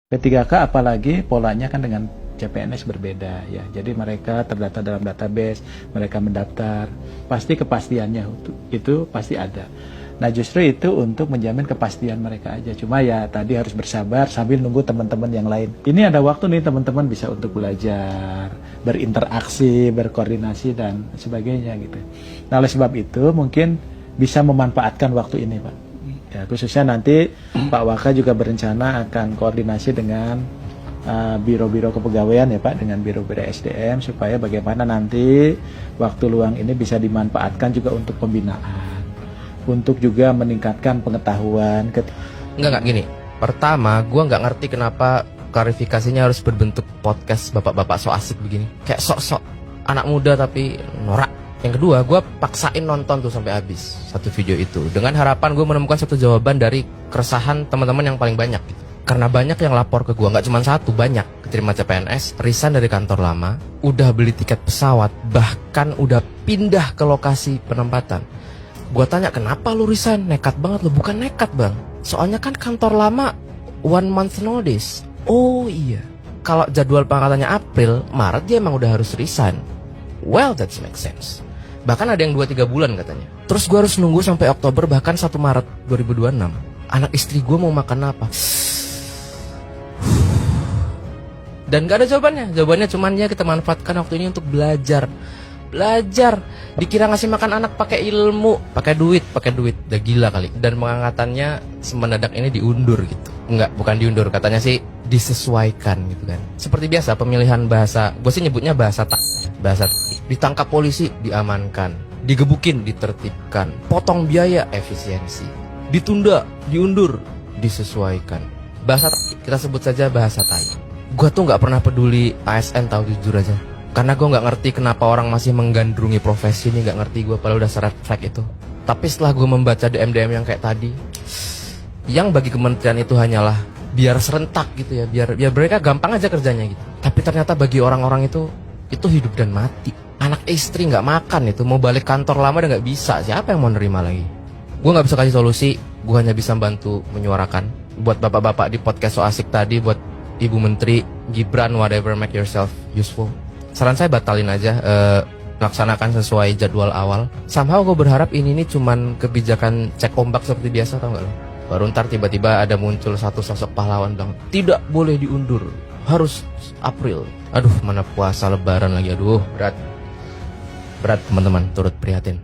P3K apalagi polanya kan dengan CPNS berbeda ya. Jadi mereka terdata dalam database, mereka mendaftar, pasti kepastiannya itu pasti ada. Nah justru itu untuk menjamin kepastian mereka aja. Cuma ya tadi harus bersabar sambil nunggu teman-teman yang lain. Ini ada waktu nih teman-teman bisa untuk belajar, berinteraksi, berkoordinasi dan sebagainya gitu. Nah oleh sebab itu mungkin bisa memanfaatkan waktu ini Pak. Ya, khususnya nanti Pak Waka juga berencana akan koordinasi dengan biro-biro kepegawaian ya Pak, dengan biro-biro SDM supaya bagaimana nanti waktu luang ini bisa dimanfaatkan juga untuk pembinaan, untuk juga meningkatkan pengetahuan. Enggak gini. Pertama, gue nggak ngerti kenapa klarifikasinya harus berbentuk podcast bapak-bapak so asik begini. Kayak sok-sok anak muda tapi norak. Yang kedua, gue paksain nonton tuh sampai habis satu video itu dengan harapan gue menemukan satu jawaban dari keresahan teman-teman yang paling banyak gitu. Karena banyak yang lapor ke gue, nggak cuma satu, banyak keterima CPNS, resign dari kantor lama, udah beli tiket pesawat, bahkan udah pindah ke lokasi penempatan. Gue tanya, kenapa lu resign? Nekat banget lu. Bukan nekat bang, soalnya kan kantor lama 1 month notice. Oh iya, kalau jadwal pengangkatannya April, Maret dia emang udah harus resign. Well, that makes sense. Bahkan ada yang 2-3 bulan katanya. Terus gue harus nunggu sampai Oktober, bahkan 1 Maret 2026. Anak istri gue mau makan apa? Dan gak ada jawabannya. Jawabannya cuman ya kita manfaatkan waktu ini untuk belajar. Belajar. Dikira ngasih makan anak pakai ilmu, pakai duit. Udah gila kali. Dan pengangkatannya semendadak ini diundur gitu. Enggak, bukan diundur. Katanya sih disesuaikan gitu kan. Seperti biasa pemilihan bahasa, gue sih nyebutnya bahasa ditangkap polisi, diamankan, digebukin, ditertibkan, potong biaya, efisiensi, ditunda, diundur, disesuaikan. Bahasa kita sebut saja bahasa tai. Gue tuh nggak pernah peduli ASN, tahu jujur aja, karena gue nggak ngerti kenapa orang masih menggandrungi profesi ini, nggak ngerti gue padahal udah red flag itu. Tapi setelah gue membaca DM yang kayak tadi, yang bagi kementerian itu hanyalah biar serentak gitu ya, biar mereka gampang aja kerjanya gitu. Tapi ternyata bagi orang-orang itu hidup dan mati. Anak istri nggak makan itu, mau balik kantor lama udah nggak bisa. Siapa yang mau nerima lagi? Gue nggak bisa kasih solusi, gue hanya bisa bantu menyuarakan. Buat bapak-bapak di podcast so asik tadi, buat Ibu Menteri, Gibran, whatever, make yourself useful. Saran saya batalin aja, laksanakan sesuai jadwal awal. Somehow gue berharap ini cuman kebijakan cek ombak seperti biasa, tau gak lo? Baru ntar tiba-tiba ada muncul satu sosok pahlawan bilang tidak boleh diundur, harus April. Aduh, mana puasa lebaran lagi, aduh berat teman-teman, turut prihatin.